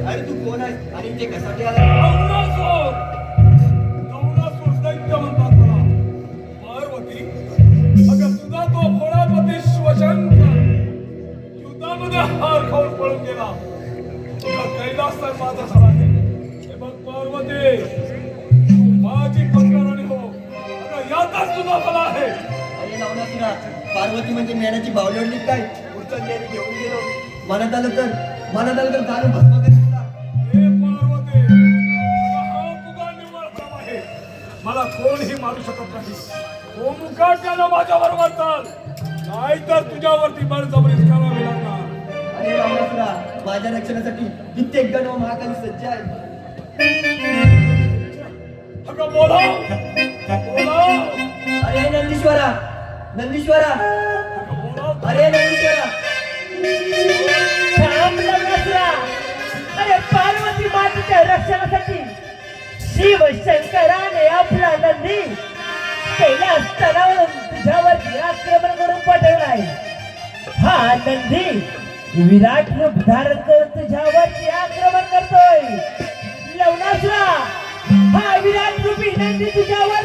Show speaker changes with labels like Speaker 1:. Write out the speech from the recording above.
Speaker 1: अरे तू कोण आहे आणि ते कशासाठी आला?
Speaker 2: म्हणतात मला पार्वती. अगं तुझा तो भोळापती शिवशंकर युद्धामध्ये हार खाऊन पळून गेला. कैलास तर माझा झाला आहे. हे बघ पार्वती, तू माझी पत्कराणी हो. अगं यातच तुझा भला आहे.
Speaker 1: अरे नवनाथुरा, पार्वती म्हणजे मेणाची बावलडली काय? उचललेली घेऊन गेलो. मनात आलं तर जाणून भस्म करेल तुला.
Speaker 2: हे पार्वती, हा तुझा निव्वळ भ्रम आहे. मला कोणीही मारू शकत नाही. तो मुकाट्यानं माझ्यावर वाटतात, नाहीतर तुझ्यावरती बळजबरी करावी लागणार.
Speaker 1: अरे नवनाथुरा, माझ्या रक्षणासाठी कित्येक गण व महाकाली सज्ज आहे.
Speaker 2: अगं बोला.
Speaker 1: अरे नंदीश्वरा, अरे नंदीश्वरा.
Speaker 3: अरे पार्वती मातेच्या रक्षणासाठी शिवशंकराने आपला नंदी कैलास स्तरावरून तुझ्यावरती आक्रमण करून पाठवलाय. हा नंदी विराट रूप धारण करून तुझ्यावरती आक्रमण करतोय. लवणासुरा, हा विराट रूपी नंदी तुझ्यावर